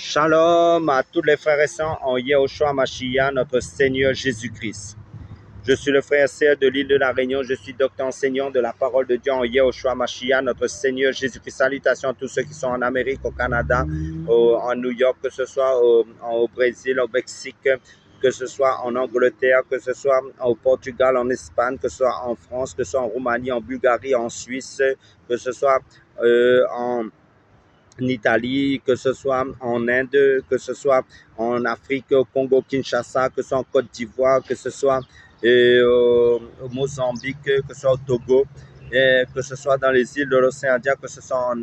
Shalom à tous les frères et sœurs en Yehoshua Mashiach, notre Seigneur Jésus-Christ. Je suis le frère et sœur de l'île de la Réunion. Je suis docteur enseignant de la parole de Dieu en Yehoshua Mashiach, notre Seigneur Jésus-Christ. Salutations à tous ceux qui sont en Amérique, au Canada, en New York, que ce soit au Brésil, au Mexique, que ce soit en Angleterre, que ce soit au Portugal, en Espagne, que ce soit en France, que ce soit en Roumanie, en Bulgarie, en Suisse, que ce soit en Italie, que ce soit en Inde, que ce soit en Afrique, au Congo, Kinshasa, que ce soit en Côte d'Ivoire, que ce soit au Mozambique, que ce soit au Togo, que ce soit dans les îles de l'océan Indien, que ce soit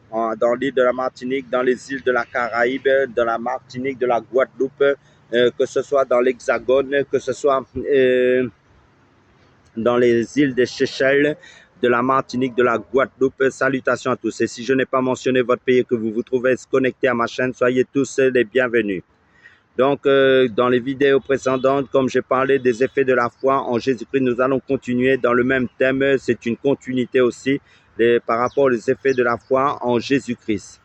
dans l'île de la Martinique, dans les îles de la Caraïbe, de la Martinique, de la Guadeloupe, que ce soit dans l'Hexagone, que ce soit dans les îles des Seychelles, de la Martinique, de la Guadeloupe. Salutations à tous. Et si je n'ai pas mentionné votre pays et que vous vous trouvez connecté à ma chaîne, soyez tous les bienvenus. Donc, dans les vidéos précédentes, comme j'ai parlé des effets de la foi en Jésus-Christ, nous allons continuer dans le même thème. C'est une continuité aussi par rapport aux effets de la foi en Jésus-Christ.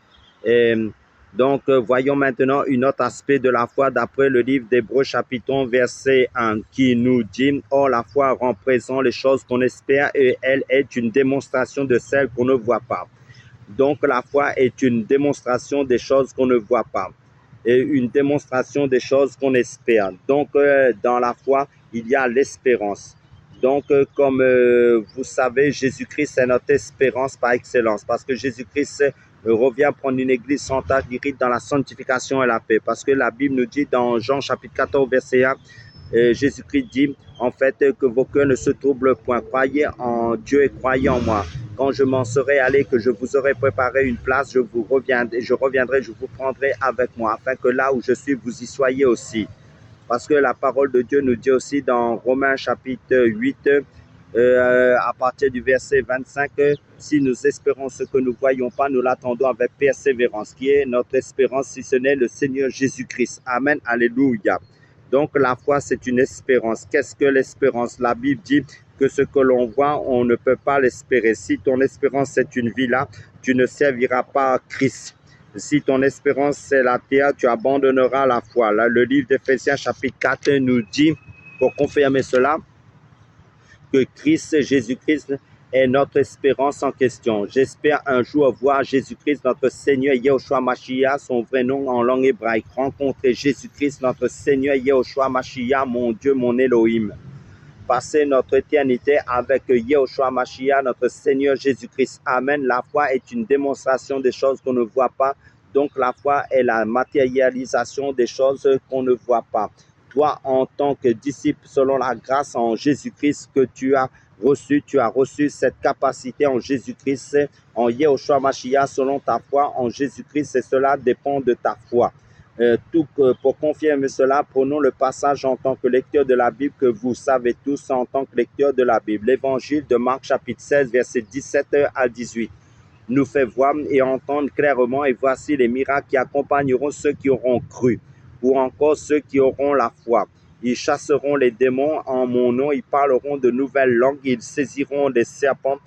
Donc, voyons maintenant un autre aspect de la foi d'après le livre d'Hébreux chapitre 1, verset 1, qui nous dit « Or, la foi rend présent les choses qu'on espère et elle est une démonstration de celles qu'on ne voit pas. » Donc, la foi est une démonstration des choses qu'on ne voit pas et une démonstration des choses qu'on espère. Donc, dans la foi, il y a l'espérance. Donc, comme vous savez, Jésus-Christ est notre espérance par excellence parce que Jésus-Christ revient prendre une église sans tache ni ride dans la sanctification et la paix. Parce que la Bible nous dit dans Jean chapitre 14, verset 1, Jésus-Christ dit en fait que vos cœurs ne se troublent point. Croyez en Dieu et croyez en moi. Quand je m'en serai allé, que je vous aurai préparé une place, je reviendrai, je vous prendrai avec moi, afin que là où je suis, vous y soyez aussi. Parce que la parole de Dieu nous dit aussi dans Romains chapitre 8, à partir du verset 25, si nous espérons ce que nous ne voyons pas, nous l'attendons avec persévérance, qui est notre espérance, si ce n'est le Seigneur Jésus-Christ. Amen, alléluia. Donc la foi, c'est une espérance. Qu'est-ce que l'espérance? La Bible dit que ce que l'on voit, on ne peut pas l'espérer. Si ton espérance, c'est une vie là, tu ne serviras pas Christ. Si ton espérance, c'est la terre, tu abandonneras la foi. Là, le livre d'Éphésiens, chapitre 4, nous dit, pour confirmer cela, que Christ, Jésus-Christ, est notre espérance en question. J'espère un jour voir Jésus-Christ, notre Seigneur Yehoshua Mashiach, son vrai nom en langue hébraïque. Rencontrer Jésus-Christ, notre Seigneur Yehoshua Mashiach, mon Dieu, mon Elohim. Passer notre éternité avec Yehoshua Mashiach, notre Seigneur Jésus-Christ. Amen. La foi est une démonstration des choses qu'on ne voit pas. Donc la foi est la matérialisation des choses qu'on ne voit pas. Toi, en tant que disciple, selon la grâce en Jésus-Christ que tu as reçu cette capacité en Jésus-Christ, en Yehoshua Mashiach, selon ta foi en Jésus-Christ, et cela dépend de ta foi. Pour confirmer cela, prenons le passage en tant que lecteur de la Bible que vous savez tous en tant que lecteur de la Bible. L'évangile de Marc chapitre 16, verset 17 à 18 nous fait voir et entendre clairement, et voici les miracles qui accompagneront ceux qui auront cru, ou encore ceux qui auront la foi. Ils chasseront les démons en mon nom, ils parleront de nouvelles langues, ils saisiront des serpents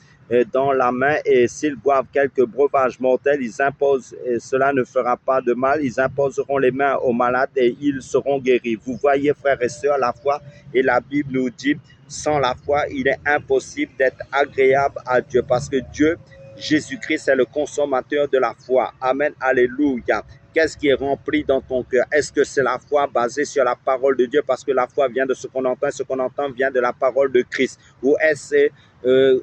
dans la main, et s'ils boivent quelques breuvages mortels, ils imposent, et cela ne fera pas de mal, ils imposeront les mains aux malades et ils seront guéris. Vous voyez, frères et sœurs, la foi, et la Bible nous dit, sans la foi, il est impossible d'être agréable à Dieu, parce que Dieu, Jésus-Christ est le consommateur de la foi. Amen, alléluia. Qu'est-ce qui est rempli dans ton cœur? Est-ce que c'est la foi basée sur la parole de Dieu? Parce que la foi vient de ce qu'on entend, ce qu'on entend vient de la parole de Christ. Ou est-ce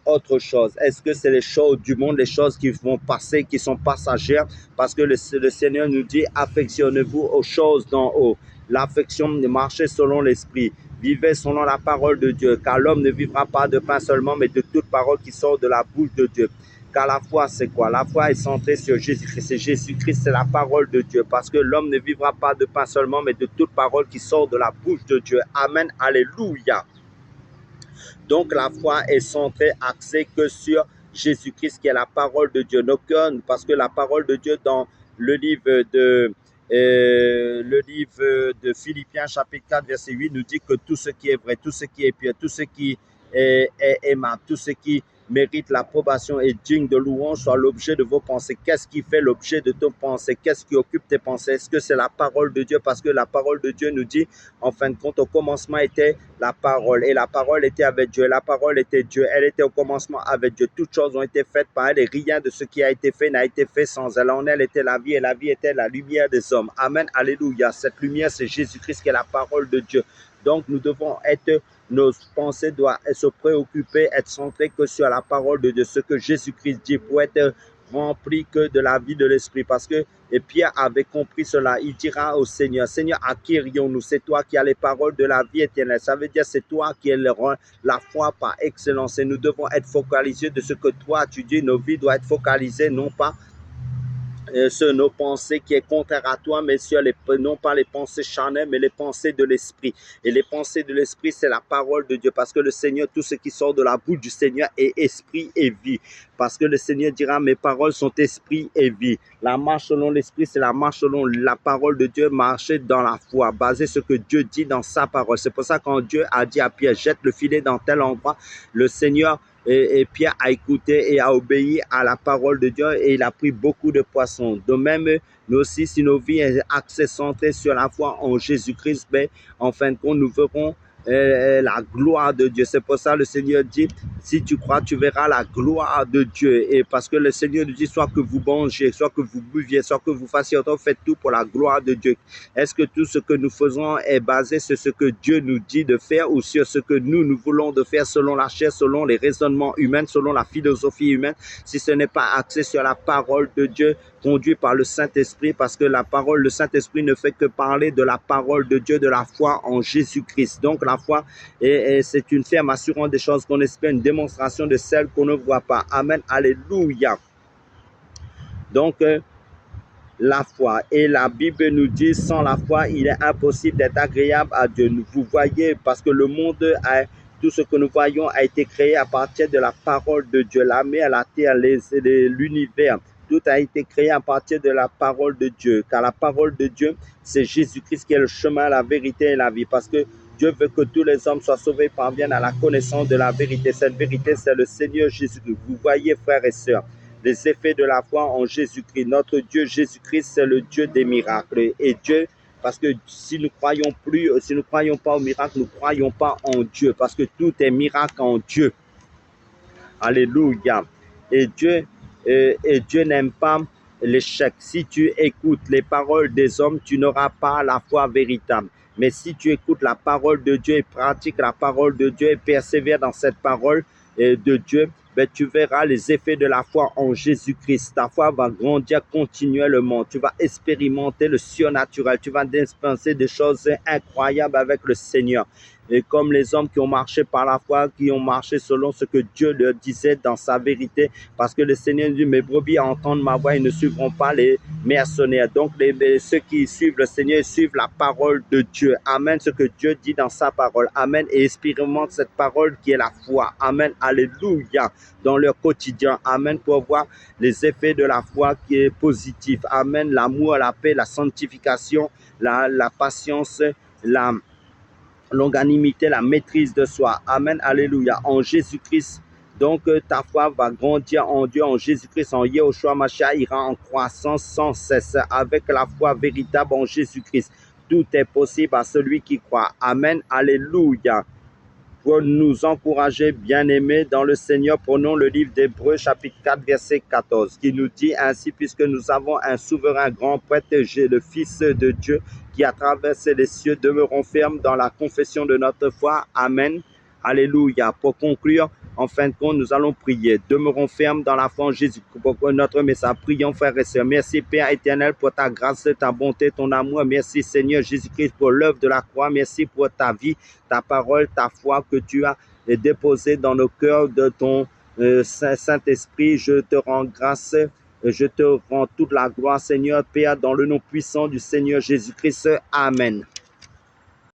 autre chose? Est-ce que c'est les choses du monde, les choses qui vont passer, qui sont passagères? Parce que le Seigneur nous dit, affectionnez-vous aux choses d'en haut. L'affection de marcher selon l'esprit. Vivez selon la parole de Dieu, car l'homme ne vivra pas de pain seulement, mais de toute parole qui sort de la bouche de Dieu. Car la foi, c'est quoi? La foi est centrée sur Jésus-Christ. Et Jésus-Christ, c'est la parole de Dieu. Parce que l'homme ne vivra pas de pain seulement, mais de toute parole qui sort de la bouche de Dieu. Amen, alléluia. Donc, la foi est centrée, axée que sur Jésus-Christ, qui est la parole de Dieu. Nos cœurs, parce que la parole de Dieu dans le livre de Philippiens, chapitre 4, verset 8, nous dit que tout ce qui est vrai, tout ce qui est pur, tout ce qui est aimable, tout ce qui mérite l'approbation et digne de louange soit l'objet de vos pensées. Qu'est-ce qui fait l'objet de tes pensées? Qu'est-ce qui occupe tes pensées? Est-ce que c'est la parole de Dieu? Parce que la parole de Dieu nous dit, en fin de compte, au commencement était la parole, et la parole était avec Dieu, la parole était Dieu, elle était au commencement avec Dieu. Toutes choses ont été faites par elle, et rien de ce qui a été fait n'a été fait sans elle. En elle était la vie, et la vie était la lumière des hommes. Amen, alléluia. Cette lumière, c'est Jésus-Christ qui est la parole de Dieu. Donc, nous devons être, nos pensées doivent se préoccuper, être centrées que sur la parole de Dieu, ce que Jésus-Christ dit, pour être rempli que de la vie de l'Esprit. Parce que et Pierre avait compris cela. Il dira au Seigneur, Seigneur, à qui irions-nous? C'est toi qui as les paroles de la vie éternelle. Ça veut dire c'est toi qui es la foi par excellence. Et nous devons être focalisés de ce que toi tu dis. Nos vies doivent être focalisées, non pas sur nos pensées qui est contraire à toi, mais sur non pas les pensées charnelles, mais les pensées de l'Esprit. Et les pensées de l'Esprit, c'est la parole de Dieu. Parce que le Seigneur, tout ce qui sort de la bouche du Seigneur est esprit et vie. Parce que le Seigneur dira, mes paroles sont esprit et vie. La marche selon l'Esprit, c'est la marche selon la parole de Dieu, marcher dans la foi, baser ce que Dieu dit dans sa parole. C'est pour ça que quand Dieu a dit à Pierre, jette le filet dans tel endroit, le Seigneur et Pierre a écouté et a obéi à la parole de Dieu et il a pris beaucoup de poissons. De même, nous aussi, si nos vies sont axées centrées sur la foi en Jésus-Christ, ben, en fin de compte, nous verrons la gloire de Dieu. C'est pour ça que le Seigneur dit, si tu crois, tu verras la gloire de Dieu. Et parce que le Seigneur nous dit, soit que vous mangez, soit que vous buviez, soit que vous fassiez autant, faites tout pour la gloire de Dieu. Est-ce que tout ce que nous faisons est basé sur ce que Dieu nous dit de faire ou sur ce que nous voulons de faire selon la chair, selon les raisonnements humains, selon la philosophie humaine? Si ce n'est pas axé sur la parole de Dieu, conduit par le Saint-Esprit, parce que la parole, le Saint-Esprit ne fait que parler de la parole de Dieu, de la foi en Jésus-Christ. Donc la foi, c'est une ferme assurance des choses qu'on espère, une démonstration de celles qu'on ne voit pas. Amen, alléluia. Donc, la foi. Et la Bible nous dit, sans la foi, il est impossible d'être agréable à Dieu. Vous voyez, parce que le monde a... Tout ce que nous voyons a été créé à partir de la parole de Dieu. La mer, la terre, l'univers, tout a été créé à partir de la parole de Dieu. Car la parole de Dieu, c'est Jésus-Christ qui est le chemin, la vérité et la vie. Parce que Dieu veut que tous les hommes soient sauvés et parviennent à la connaissance de la vérité. Cette vérité, c'est le Seigneur Jésus-Christ. Vous voyez, frères et sœurs, les effets de la foi en Jésus-Christ. Notre Dieu Jésus-Christ, c'est le Dieu des miracles. Et Dieu... Parce que si nous croyons pas au miracle, nous ne croyons pas en Dieu. Parce que tout est miracle en Dieu. Alléluia. Et Dieu n'aime pas l'échec. Si tu écoutes les paroles des hommes, tu n'auras pas la foi véritable. Mais si tu écoutes la parole de Dieu et pratiques la parole de Dieu et persévères dans cette parole de Dieu, ben, tu verras les effets de la foi en Jésus-Christ. Ta foi va grandir continuellement. Tu vas expérimenter le surnaturel. Tu vas dispenser des choses incroyables avec le Seigneur. Et comme les hommes qui ont marché par la foi, qui ont marché selon ce que Dieu leur disait dans sa vérité, parce que le Seigneur dit, mes brebis entendent ma voix, ils ne suivront pas les mercenaires. Donc, ceux qui suivent le Seigneur suivent la parole de Dieu. Amen, ce que Dieu dit dans sa parole. Amen, et expérimentent cette parole qui est la foi. Amen, alléluia, dans leur quotidien. Amen, pour voir les effets de la foi qui est positif. Amen, l'amour, la paix, la sanctification, la patience, la longanimité, la maîtrise de soi. Amen, alléluia. En Jésus-Christ, donc ta foi va grandir en Dieu, en Jésus-Christ, en Yahushua Mashiach, ira en croissance sans cesse avec la foi véritable en Jésus-Christ. Tout est possible à celui qui croit. Amen, alléluia. Pour nous encourager, bien-aimés dans le Seigneur, prenons le livre d'Hébreux, chapitre 4, verset 14, qui nous dit ainsi, puisque nous avons un souverain grand prêtre, le Fils de Dieu, qui a traversé les cieux, demeurons fermes dans la confession de notre foi. Amen. Alléluia. Pour conclure, en fin de compte, nous allons prier. Demeurons fermes dans la foi en Jésus. Pour notre message, prions, frères et sœurs. Merci, Père éternel, pour ta grâce, ta bonté, ton amour. Merci, Seigneur Jésus-Christ, pour l'œuvre de la croix. Merci pour ta vie, ta parole, ta foi que tu as déposée dans nos cœurs de ton Saint-Esprit. Je te rends grâce. Je te rends toute la gloire, Seigneur, Père, dans le nom puissant du Seigneur Jésus-Christ. Amen.